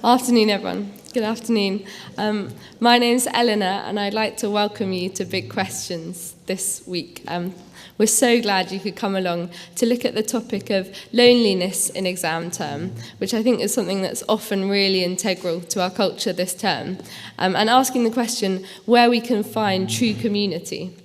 Afternoon, everyone. Good afternoon. My name's Eleanor, and I'd like to welcome you to Big Questions this week. We're so glad you could come along to look at the topic of loneliness in exam term, which I think is something that's often really integral to our culture this term, and asking the question where we can find true community.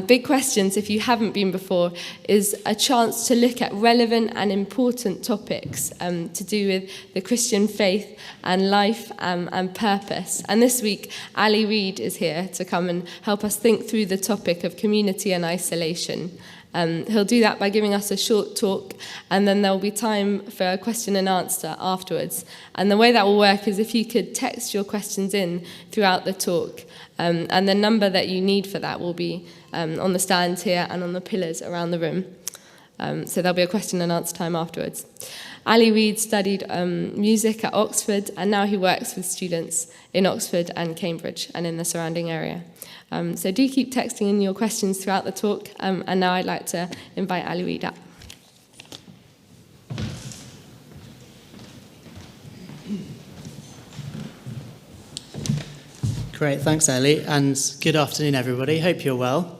Big Questions, if you haven't been before, is a chance to look at relevant and important topics to do with the Christian faith and life and purpose. And this week, Reid is here to come and help us think through the topic of community and isolation. He'll do that by giving us a short talk, and then there'll be time for a question and answer afterwards. And the way that will work is if you could text your questions in throughout the talk, and the number that you need for that will be on the stands here and on the pillars around the room. So there'll be a question and answer time afterwards. Reid studied music at Oxford, and now he works with students in Oxford and Cambridge and in the surrounding area. So do keep texting in your questions throughout the talk, and now I'd like to invite Reid up. Great, thanks Ellie, and good afternoon everybody, hope you're well.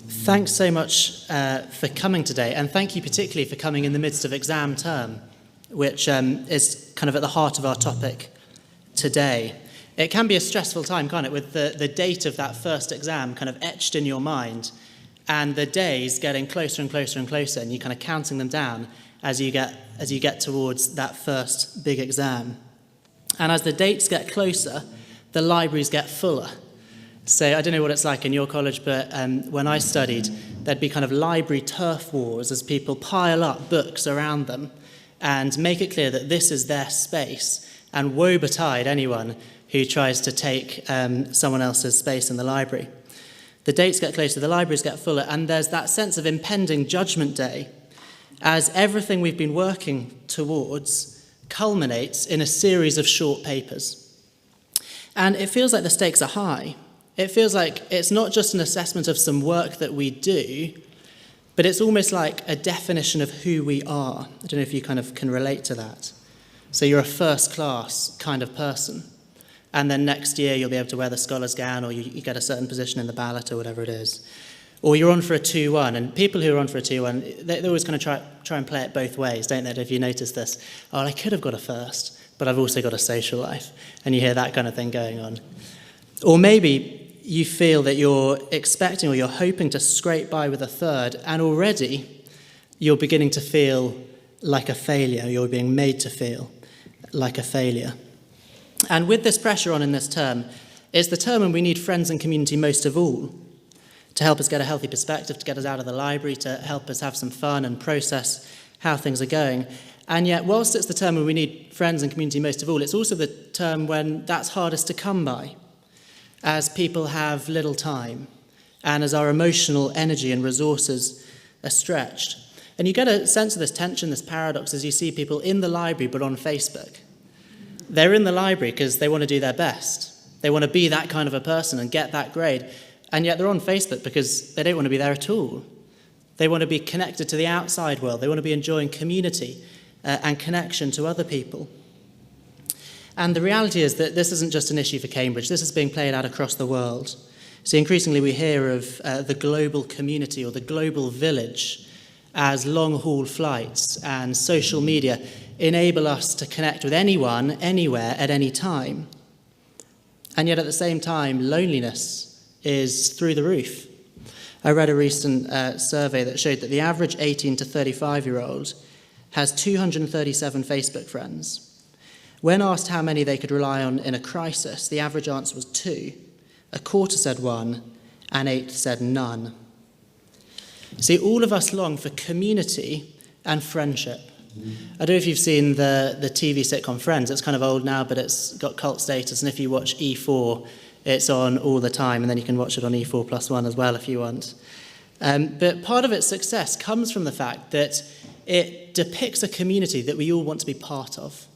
Thanks so much for coming today, and thank you particularly for coming in the midst of exam term, which is kind of at the heart of our topic today. It can be a stressful time, can't it, with the date of that first exam kind of etched in your mind, and the days getting closer and closer and closer, and you're kind of counting them down as you get towards that first big exam. And as the dates get closer, the libraries get fuller. So I don't know what it's like in your college, but when I studied, there'd be kind of library turf wars as people pile up books around them and make it clear that this is their space, and woe betide anyone who tries to take someone else's space in the library. The dates get closer, the libraries get fuller, and there's that sense of impending judgment day as everything we've been working towards culminates in a series of short papers. And it feels like the stakes are high. It feels like it's not just an assessment of some work that we do, but it's almost like a definition of who we are. I don't know if you kind of can relate to that. So you're a first class kind of person, and then next year you'll be able to wear the scholar's gown, or you get a certain position in the ballot or whatever it is. Or you're on for a 2-1, and people who are on for a 2-1, they always kind of try and play it both ways, don't they? If you notice this, oh, I could have got a first, but I've also got a social life, and you hear that kind of thing going on. Or maybe you feel that you're expecting or you're hoping to scrape by with a third, and already you're beginning to feel like a failure. You're being made to feel like a failure. And with this pressure on in this term, it's the term when we need friends and community most of all, to help us get a healthy perspective, to get us out of the library, to help us have some fun and process how things are going. And yet, whilst it's the term when we need friends and community most of all, it's also the term when that's hardest to come by, as people have little time, and as our emotional energy and resources are stretched. And you get a sense of this tension, this paradox, as you see people in the library but on Facebook. They're in the library because they want to do their best. They want to be that kind of a person and get that grade. And yet they're on Facebook because they don't want to be there at all. They want to be connected to the outside world. They want to be enjoying community and connection to other people. And the reality is that this isn't just an issue for Cambridge. This is being played out across the world. So increasingly we hear of the global community or the global village as long-haul flights and social media enable us to connect with anyone, anywhere, at any time. And yet at the same time, loneliness is through the roof. I read a recent survey that showed that the average 18 to 35-year-old has 237 Facebook friends. When asked how many they could rely on in a crisis, the average answer was 2. A quarter said 1, and 8 said none. See, all of us long for community and friendship. I don't know if you've seen the TV sitcom Friends. It's kind of old now, but it's got cult status, and if you watch E4, it's on all the time, and then you can watch it on E4+1 as well if you want. But part of its success comes from the fact that it depicts a community that we all want to be part of.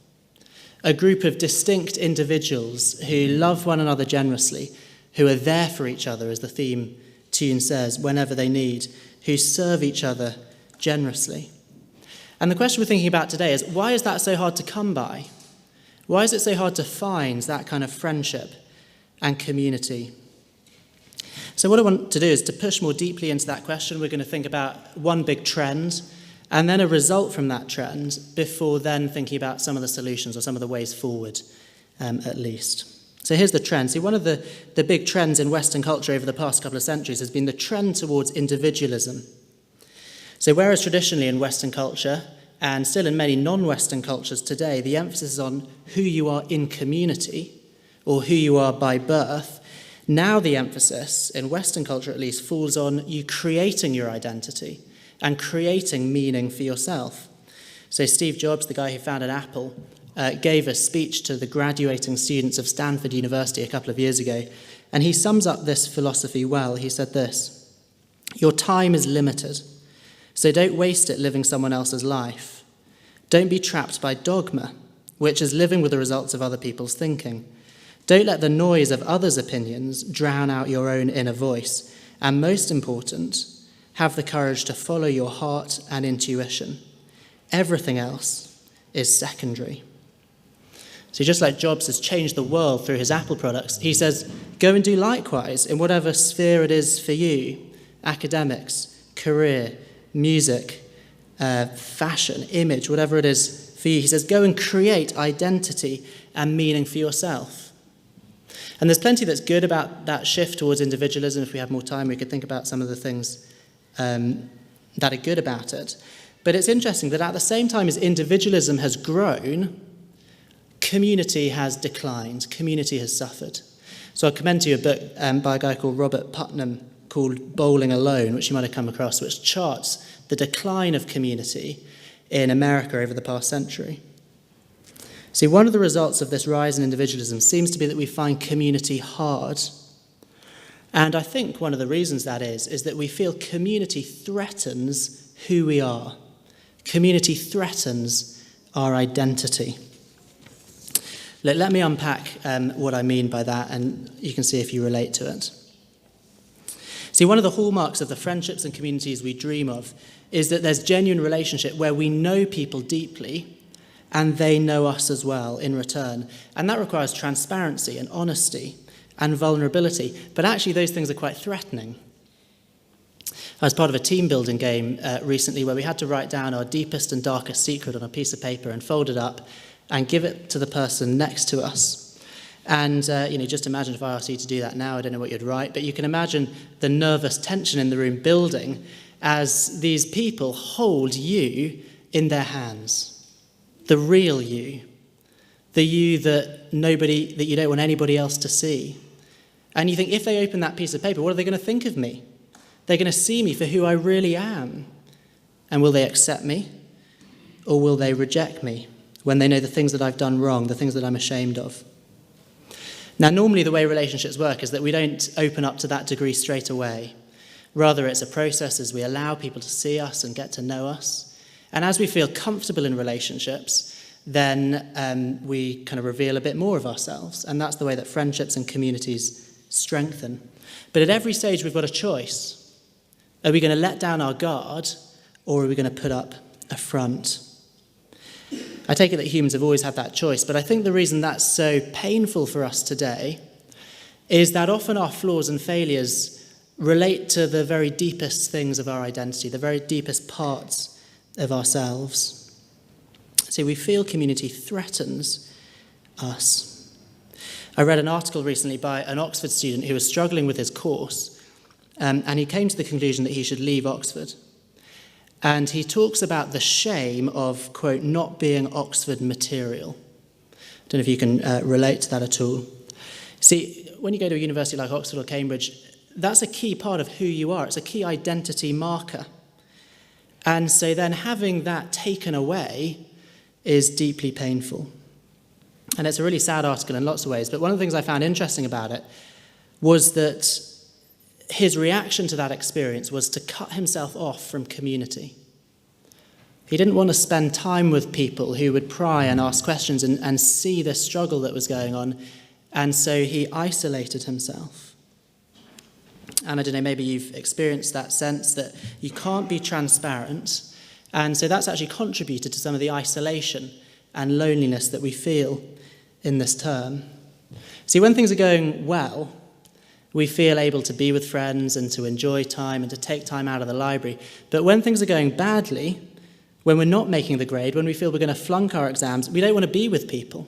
A group of distinct individuals who love one another generously, who are there for each other, as the theme tune says, whenever they need, who serve each other generously. And the question we're thinking about today is, why is that so hard to come by? Why is it so hard to find that kind of friendship and community? So what I want to do is to push more deeply into that question. We're going to think about one big trend and then a result from that trend before then thinking about some of the solutions or some of the ways forward, at least. So here's the trend. See, one of the big trends in Western culture over the past couple of centuries has been the trend towards individualism. So whereas traditionally in Western culture, and still in many non-Western cultures today, the emphasis is on who you are in community or who you are by birth, now the emphasis, in Western culture at least, falls on you creating your identity and creating meaning for yourself. So Steve Jobs, the guy who founded Apple, gave a speech to the graduating students of Stanford University a couple of years ago, and he sums up this philosophy well. He said this: "Your time is limited, so don't waste it living someone else's life. Don't be trapped by dogma, which is living with the results of other people's thinking. Don't let the noise of others' opinions drown out your own inner voice. And most important, have the courage to follow your heart and intuition. Everything else is secondary." So just like Jobs has changed the world through his Apple products, he says, go and do likewise in whatever sphere it is for you: academics, career, music, fashion, image, whatever it is for you. He says, go and create identity and meaning for yourself. And there's plenty that's good about that shift towards individualism. If we had more time, we could think about some of the things that are good about it. But it's interesting that at the same time as individualism has grown, community has declined, community has suffered. So I'll commend to you a book by a guy called Robert Putnam called Bowling Alone, which you might have come across, which charts the decline of community in America over the past century. See, one of the results of this rise in individualism seems to be that we find community hard. And I think one of the reasons that is that we feel community threatens who we are. Community threatens our identity. Let me unpack what I mean by that, and you can see if you relate to it. See, one of the hallmarks of the friendships and communities we dream of is that there's genuine relationship where we know people deeply and they know us as well in return. And that requires transparency and honesty and vulnerability. But actually, those things are quite threatening. I was part of a team building game recently where we had to write down our deepest and darkest secret on a piece of paper and fold it up and give it to the person next to us. And, just imagine if I asked you to do that now, I don't know what you'd write, but you can imagine the nervous tension in the room building as these people hold you in their hands. The real you. The you that you don't want anybody else to see. And you think, if they open that piece of paper, what are they going to think of me? They're going to see me for who I really am. And will they accept me? Or will they reject me when they know the things that I've done wrong, the things that I'm ashamed of? Now, normally the way relationships work is that we don't open up to that degree straight away. Rather, it's a process as we allow people to see us and get to know us. And as we feel comfortable in relationships, then we kind of reveal a bit more of ourselves. And that's the way that friendships and communities strengthen. But at every stage, we've got a choice. Are we going to let down our guard, or are we going to put up a front? I take it that humans have always had that choice, but I think the reason that's so painful for us today is that often our flaws and failures relate to the very deepest things of our identity, the very deepest parts of ourselves. See, we feel community threatens us. I read an article recently by an Oxford student who was struggling with his course, and he came to the conclusion that he should leave Oxford. And he talks about the shame of, quote, not being Oxford material. Don't know if you can relate to that at all. See, when you go to a university like Oxford or Cambridge, that's a key part of who you are. It's a key identity marker. And so then having that taken away is deeply painful. And it's a really sad article in lots of ways, but one of the things I found interesting about it was that his reaction to that experience was to cut himself off from community. He didn't want to spend time with people who would pry and ask questions and see the struggle that was going on, and so he isolated himself. And I don't know, maybe you've experienced that sense that you can't be transparent, and so that's actually contributed to some of the isolation and loneliness that we feel in this term. See, when things are going well, we feel able to be with friends and to enjoy time and to take time out of the library. But when things are going badly, when we're not making the grade, when we feel we're going to flunk our exams, we don't want to be with people.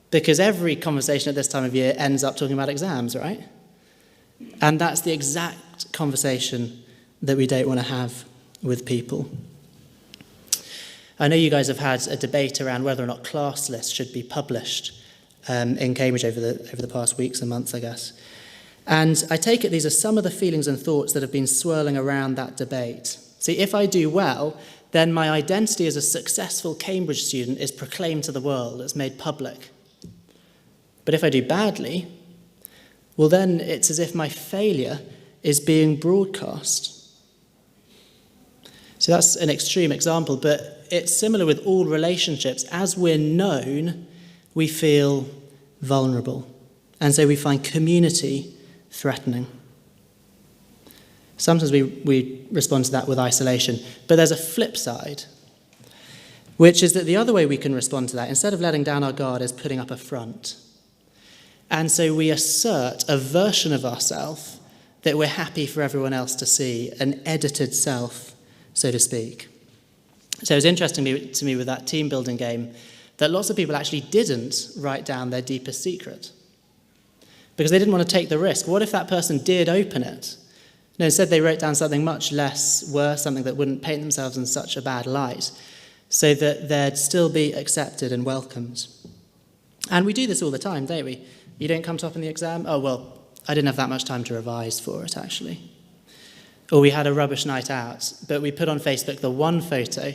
Because every conversation at this time of year ends up talking about exams, right? And that's the exact conversation that we don't want to have with people. I know you guys have had a debate around whether or not class lists should be published in Cambridge over the past weeks and months, I guess. And I take it these are some of the feelings and thoughts that have been swirling around that debate. See, if I do well, then my identity as a successful Cambridge student is proclaimed to the world, it's made public. But if I do badly, well then it's as if my failure is being broadcast. So that's an extreme example, but it's similar with all relationships. As we're known, we feel vulnerable. And so we find community threatening. Sometimes we respond to that with isolation, but there's a flip side, which is that the other way we can respond to that, instead of letting down our guard, is putting up a front. And so we assert a version of ourselves that we're happy for everyone else to see, an edited self, so to speak. So it was interesting to me with that team building game that lots of people actually didn't write down their deepest secret because they didn't want to take the risk. What if that person did open it? No, instead they wrote down something much less worse, something that wouldn't paint themselves in such a bad light, so that they'd still be accepted and welcomed. And we do this all the time, don't we? You don't come top in the exam? Oh, well, I didn't have that much time to revise for it, actually. Or we had a rubbish night out, but we put on Facebook the one photo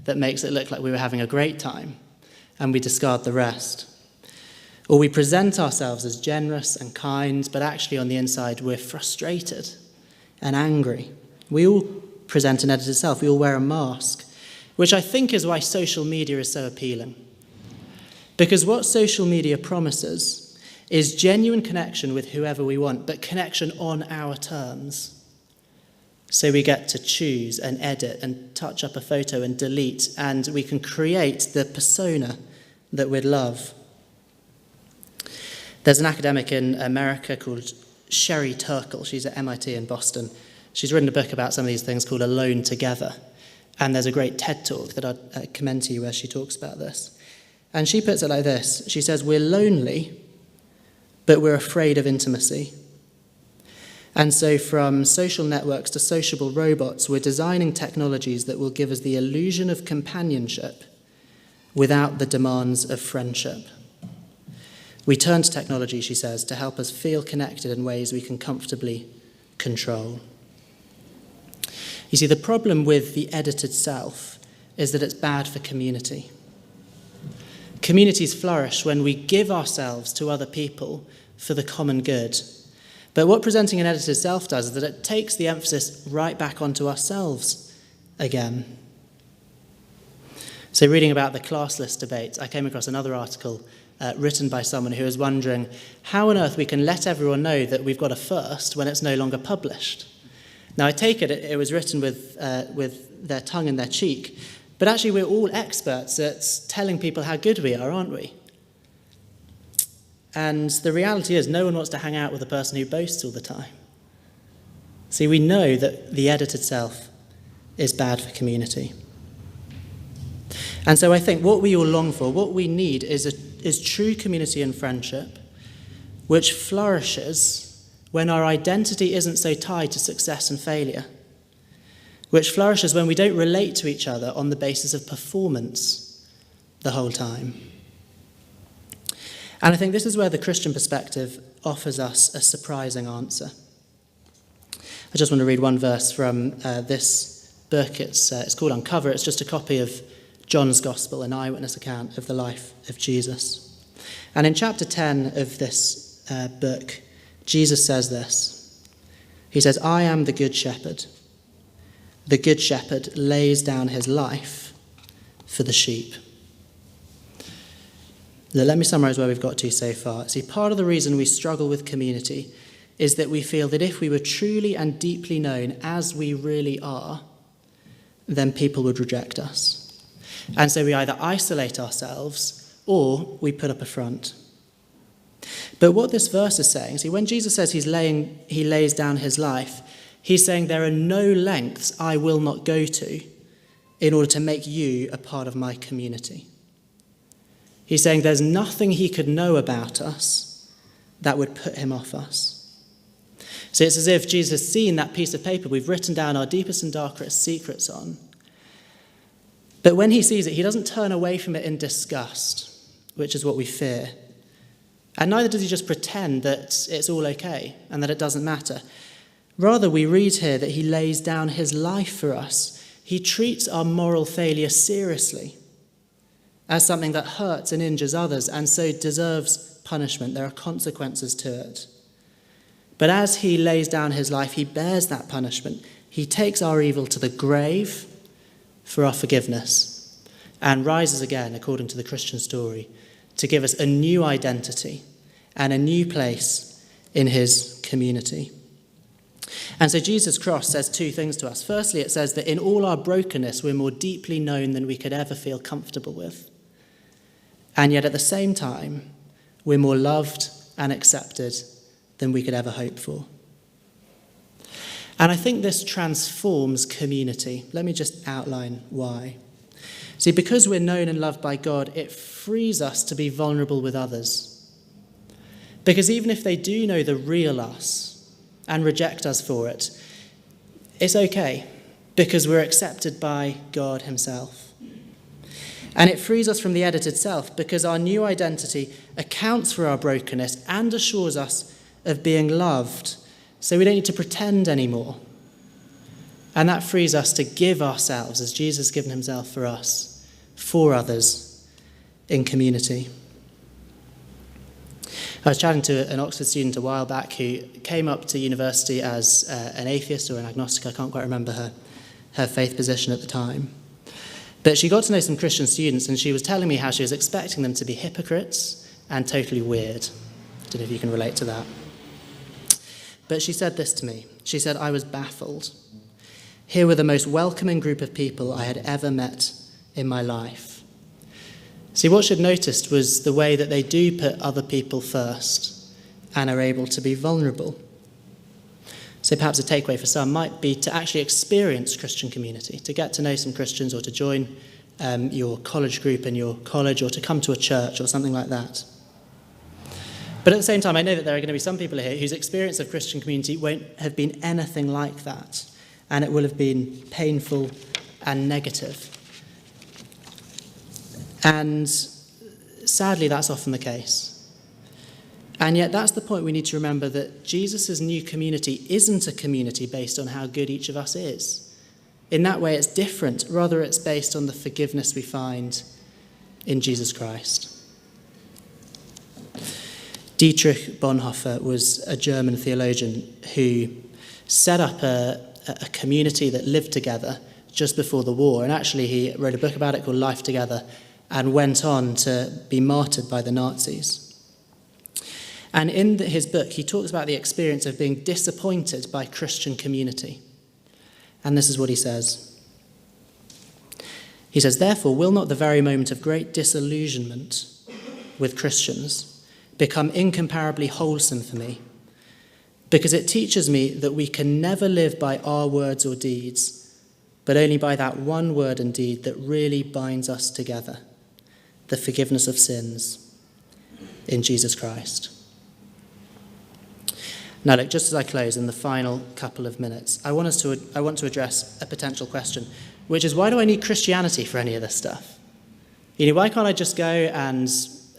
that makes it look like we were having a great time, and we discard the rest. Or we present ourselves as generous and kind, but actually on the inside we're frustrated and angry. We all present an edited self. We all wear a mask, which I think is why social media is so appealing. Because what social media promises is genuine connection with whoever we want, but connection on our terms. So we get to choose and edit and touch up a photo and delete, and we can create the persona that we'd love. There's an academic in America called Sherry Turkle. She's at MIT in Boston. She's written a book about some of these things called Alone Together. And there's a great TED talk that I'd commend to you where she talks about this. And she puts it like this. She says, we're lonely, but we're afraid of intimacy. And so from social networks to sociable robots, we're designing technologies that will give us the illusion of companionship without the demands of friendship. We turn to technology, she says, to help us feel connected in ways we can comfortably control. You see, the problem with the edited self is that it's bad for community. Communities flourish when we give ourselves to other people for the common good. But what presenting an edited self does is that it takes the emphasis right back onto ourselves again. So reading about the class list debate, I came across another article written by someone who was wondering how on earth we can let everyone know that we've got a first when it's no longer published. Now, I take it was written with their tongue in their cheek, but actually we're all experts at telling people how good we are, aren't we? And the reality is no one wants to hang out with a person who boasts all the time. See, we know that the edited self is bad for community. And so I think what we all long for, what we need is true community and friendship, which flourishes when our identity isn't so tied to success and failure, which flourishes when we don't relate to each other on the basis of performance the whole time. And I think this is where the Christian perspective offers us a surprising answer. I just want to read one verse from this book. It's called Uncover. It's just a copy of John's Gospel, an eyewitness account of the life of Jesus. And in chapter 10 of this book, Jesus says this. He says, I am the good shepherd. The good shepherd lays down his life for the sheep. Now, let me summarize where we've got to so far. See, part of the reason we struggle with community is that we feel that if we were truly and deeply known as we really are, then people would reject us. And so we either isolate ourselves or we put up a front. But what this verse is saying, see, when Jesus says he lays down his life, he's saying there are no lengths I will not go to in order to make you a part of my community. He's saying there's nothing he could know about us that would put him off us. So it's as if Jesus has seen that piece of paper we've written down our deepest and darkest secrets on. But when he sees it, he doesn't turn away from it in disgust, which is what we fear. And neither does he just pretend that it's all okay and that it doesn't matter. Rather, we read here that he lays down his life for us. He treats our moral failure seriously as something that hurts and injures others and so deserves punishment. There are consequences to it. But as he lays down his life, he bears that punishment. He takes our evil to the grave for our forgiveness and rises again, according to the Christian story, to give us a new identity and a new place in his community. And so Jesus' cross says two things to us. Firstly, it says that in all our brokenness, we're more deeply known than we could ever feel comfortable with. And yet at the same time, we're more loved and accepted than we could ever hope for. And I think this transforms community. Let me just outline why. See, because we're known and loved by God, it frees us to be vulnerable with others. Because even if they do know the real us and reject us for it, it's okay, because we're accepted by God himself. And it frees us from the edited self, because our new identity accounts for our brokenness and assures us of being loved, so we don't need to pretend anymore. And that frees us to give ourselves, as Jesus has given himself for us, for others in community. I was chatting to an Oxford student a while back who came up to university as an atheist or an agnostic. I can't quite remember her faith position at the time. But she got to know some Christian students, and she was telling me how she was expecting them to be hypocrites and totally weird. I don't know if you can relate to that. But she said this to me. She said, I was baffled. Here were the most welcoming group of people I had ever met in my life. See, what she'd noticed was the way that they do put other people first and are able to be vulnerable. So perhaps a takeaway for some might be to actually experience Christian community, to get to know some Christians, or to join your college group in your college, or to come to a church or something like that. But at the same time, I know that there are going to be some people here whose experience of Christian community won't have been anything like that, and it will have been painful and negative. And sadly, that's often the case. And yet that's the point we need to remember, that Jesus' new community isn't a community based on how good each of us is. In that way, it's different. Rather, it's based on the forgiveness we find in Jesus Christ. Dietrich Bonhoeffer was a German theologian who set up a community that lived together just before the war. And actually, he wrote a book about it called Life Together and went on to be martyred by the Nazis. And in his book, he talks about the experience of being disappointed by Christian community. And this is what he says. He says, therefore, will not the very moment of great disillusionment with Christians become incomparably wholesome for me? Because it teaches me that we can never live by our words or deeds, but only by that one word and deed that really binds us together, the forgiveness of sins in Jesus Christ. Now, look, just as I close in the final couple of minutes, I want to address a potential question, which is, why do I need Christianity for any of this stuff? Why can't I just go and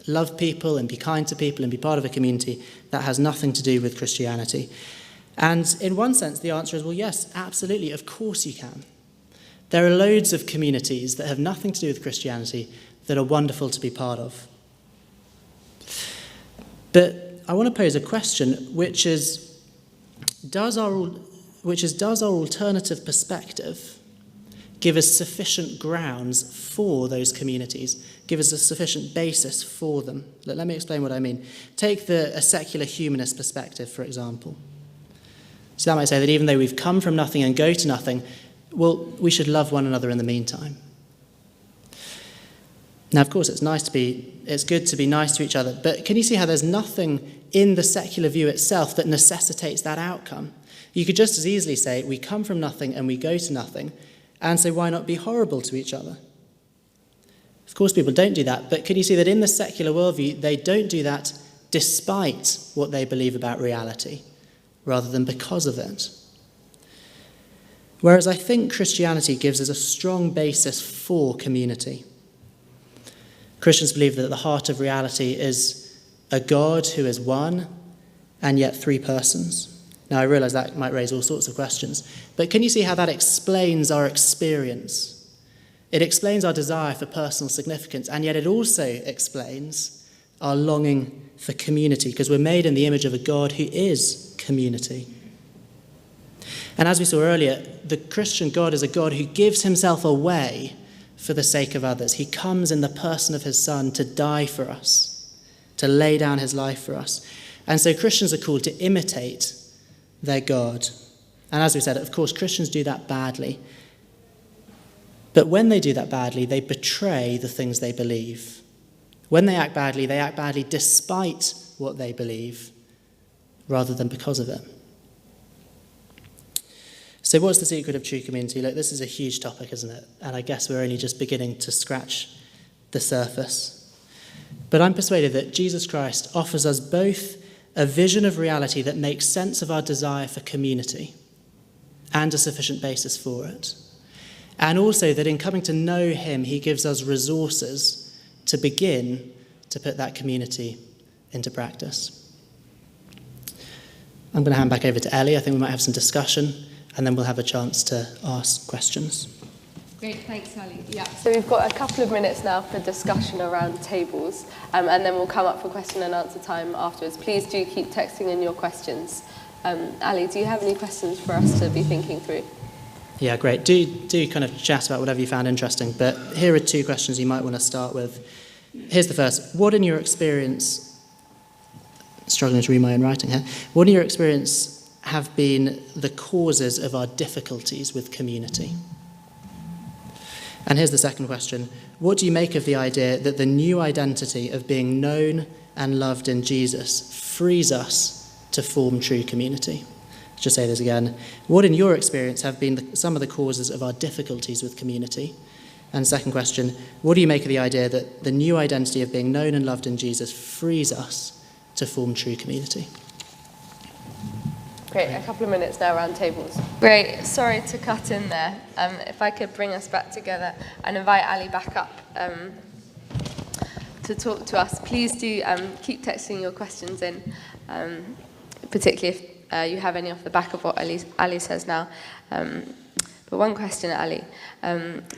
love people and be kind to people and be part of a community that has nothing to do with Christianity? And in one sense, the answer is, well, yes, absolutely, of course you can. There are loads of communities that have nothing to do with Christianity that are wonderful to be part of. But I want to pose a question, which is, does our alternative perspective give us sufficient grounds for those communities, give us a sufficient basis for them? Let me explain what I mean. Take a secular humanist perspective, for example. So that might say that even though we've come from nothing and go to nothing, well, we should love one another in the meantime. Now, of course, it's good to be nice to each other, but can you see how there's nothing in the secular view itself that necessitates that outcome? You could just as easily say, we come from nothing and we go to nothing, and say, why not be horrible to each other? Of course, people don't do that, but can you see that in the secular worldview, they don't do that despite what they believe about reality, rather than because of it? Whereas I think Christianity gives us a strong basis for community. Christians believe that at the heart of reality is a God who is one and yet three persons. Now, I realise that might raise all sorts of questions, but can you see how that explains our experience? It explains our desire for personal significance, and yet it also explains our longing for community, because we're made in the image of a God who is community. And as we saw earlier, the Christian God is a God who gives himself away for the sake of others. He comes in the person of his Son to die for us, to lay down his life for us. And so Christians are called to imitate their God. And as we said, of course, Christians do that badly. But when they do that badly, they betray the things they believe. When they act badly despite what they believe, rather than because of it. So what's the secret of true community? Look, this is a huge topic, isn't it? And I guess we're only just beginning to scratch the surface. But I'm persuaded that Jesus Christ offers us both a vision of reality that makes sense of our desire for community and a sufficient basis for it. And also that in coming to know him, he gives us resources to begin to put that community into practice. I'm going to hand back over to Ellie. I think we might have some discussion, and then we'll have a chance to ask questions. Great, thanks, Ali. Yeah, so we've got a couple of minutes now for discussion around tables, and then we'll come up for question and answer time afterwards. Please do keep texting in your questions. Ali, do you have any questions for us to be thinking through? Yeah, great. Do kind of chat about whatever you found interesting, but here are two questions you might want to start with. Here's the first. What in your experience, struggling to read my own writing here, what in your experience have been the causes of our difficulties with community? And here's the second question. What do you make of the idea that the new identity of being known and loved in Jesus frees us to form true community? Let's just say this again. What in your experience have been some of the causes of our difficulties with community? And second question, what do you make of the idea that the new identity of being known and loved in Jesus frees us to form true community? Great, a couple of minutes now around tables. Great, sorry to cut in there. If I could bring us back together and invite Ali back up to talk to us. Please do keep texting your questions in, particularly if you have any off the back of what Ali says now. But one question, Ali.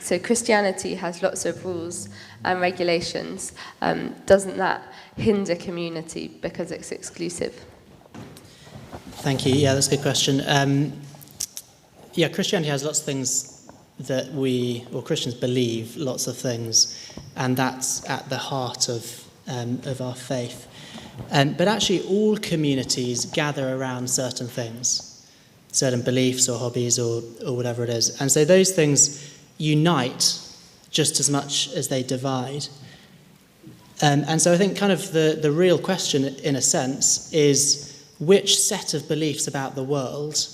So Christianity has lots of rules and regulations. Doesn't that hinder community because it's exclusive? Thank you. Yeah, that's a good question. Christianity has lots of things that Christians believe, lots of things, and that's at the heart of our faith. But actually, all communities gather around certain things, certain beliefs or hobbies or whatever it is. And so those things unite just as much as they divide. And so I think kind of the real question, in a sense, is which set of beliefs about the world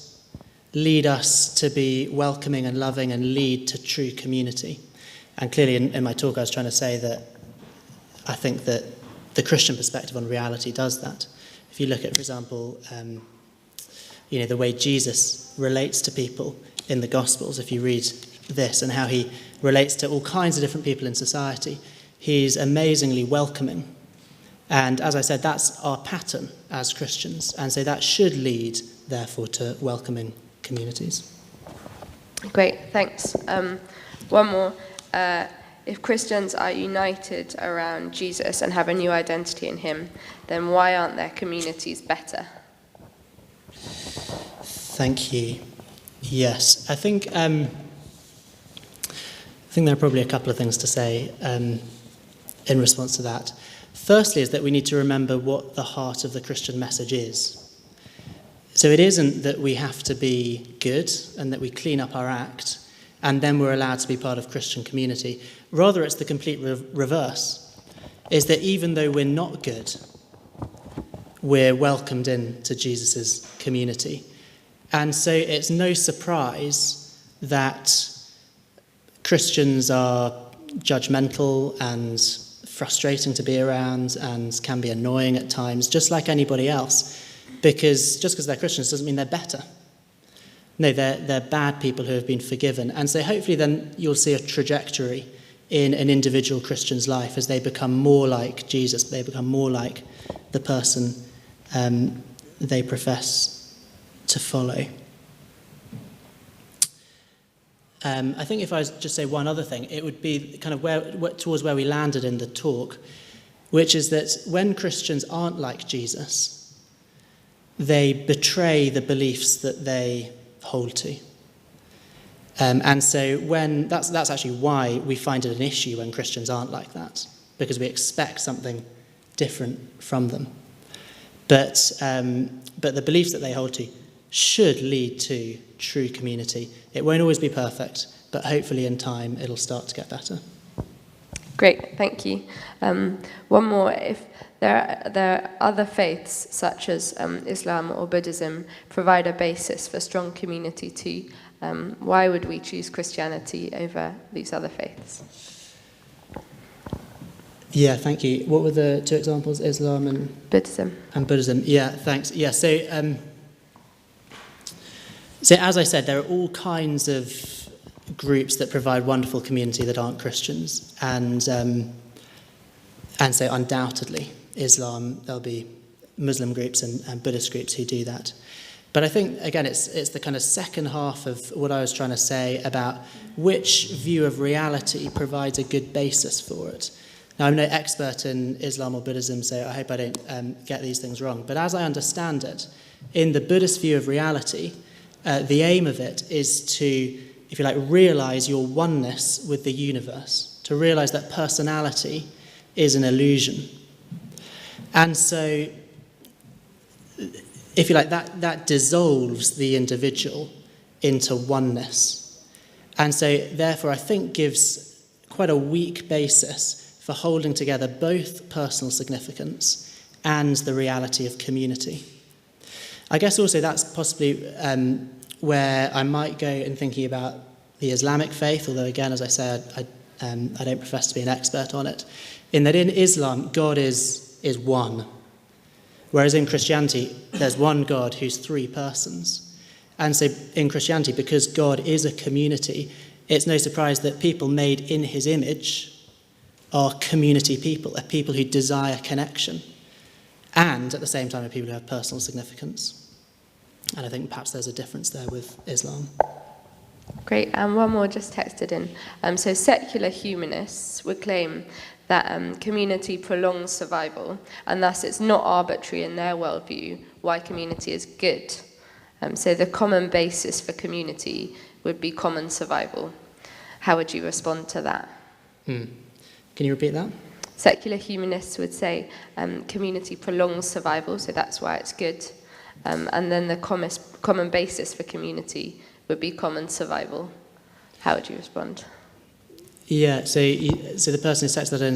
lead us to be welcoming and loving and lead to true community? And clearly in my talk I was trying to say that I think that the Christian perspective on reality does that. If you look at, for example, the way Jesus relates to people in the Gospels, if you read this and how he relates to all kinds of different people in society, he's amazingly welcoming. And as I said, that's our pattern as Christians. And so that should lead, therefore, to welcoming communities. Great, thanks. One more. If Christians are united around Jesus and have a new identity in him, then why aren't their communities better? Thank you. Yes, I think there are probably a couple of things to say in response to that. Firstly is that we need to remember what the heart of the Christian message is. So it isn't that we have to be good and that we clean up our act and then we're allowed to be part of Christian community. Rather, it's the complete reverse, is that even though we're not good, we're welcomed into Jesus' community. And so it's no surprise that Christians are judgmental and frustrating to be around and can be annoying at times, just like anybody else. Because just because they're Christians doesn't mean they're better. No, they're bad people who have been forgiven. And so hopefully then you'll see a trajectory in an individual Christian's life as they become more like Jesus, they become more like the person they profess to follow. I think if I was just say one other thing, it would be kind of towards where we landed in the talk, which is that when Christians aren't like Jesus, they betray the beliefs that they hold to. And so that's actually why we find it an issue when Christians aren't like that, because we expect something different from them. But the beliefs that they hold to should lead to true community. It won't always be perfect, but hopefully in time it'll start to get better. Great, thank you. One more. If there are other faiths, such as Islam or Buddhism, provide a basis for strong community too, why would we choose Christianity over these other faiths? Yeah, thank you. What were the two examples? Islam and Buddhism. And Buddhism. Yeah, thanks. Yeah, so as I said, there are all kinds of groups that provide wonderful community that aren't Christians, and so undoubtedly Islam, there'll be Muslim groups and Buddhist groups who do that. But I think, again, it's the kind of second half of what I was trying to say about which view of reality provides a good basis for it. Now, I'm no expert in Islam or Buddhism, so I hope I don't get these things wrong. But as I understand it, in the Buddhist view of reality, the aim of it is to, if you like, realize your oneness with the universe, to realize that personality is an illusion. And so, if you like, that dissolves the individual into oneness. And so, therefore, I think gives quite a weak basis for holding together both personal significance and the reality of community. I guess also that's possibly where I might go in thinking about the Islamic faith, although again, as I said, I don't profess to be an expert on it, in that in Islam, God is one. Whereas in Christianity, there's one God who's three persons. And so in Christianity, because God is a community, it's no surprise that people made in his image are community people, are people who desire connection, and at the same time are people who have personal significance. And I think perhaps there's a difference there with Islam. Great, and one more just texted in. So secular humanists would claim that community prolongs survival, and thus it's not arbitrary in their worldview why community is good. So the common basis for community would be common survival. How would you respond to that? Can you repeat that? Secular humanists would say community prolongs survival, so that's why it's good. And then the common basis for community would be common survival. How would you respond? Yeah, so the person who sets that in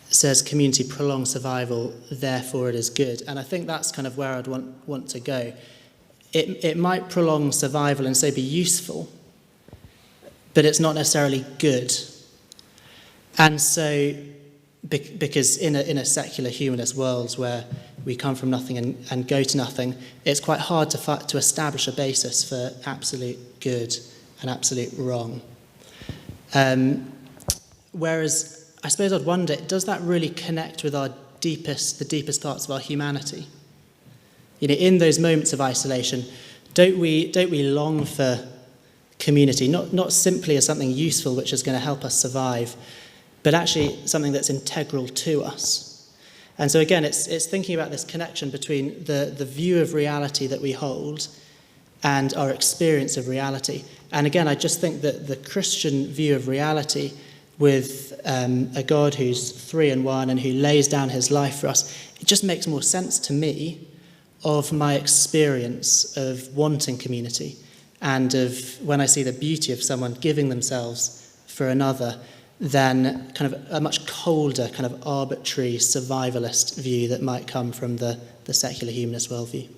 says community prolongs survival, therefore it is good. And I think that's kind of where I'd want to go. It might prolong survival and so be useful, but it's not necessarily good. And so, because in a secular humanist world where we come from nothing and go to nothing, it's quite hard to establish a basis for absolute good and absolute wrong. Whereas, I suppose I'd wonder, does that really connect with the deepest parts of our humanity? You know, in those moments of isolation, don't we long for community, not simply as something useful which is going to help us survive, but actually something that's integral to us? And so again, it's thinking about this connection between the view of reality that we hold and our experience of reality. And again, I just think that the Christian view of reality with a God who's three in one and who lays down his life for us, it just makes more sense to me of my experience of wanting community and of when I see the beauty of someone giving themselves for another, than kind of a much colder, kind of arbitrary survivalist view that might come from the secular humanist worldview.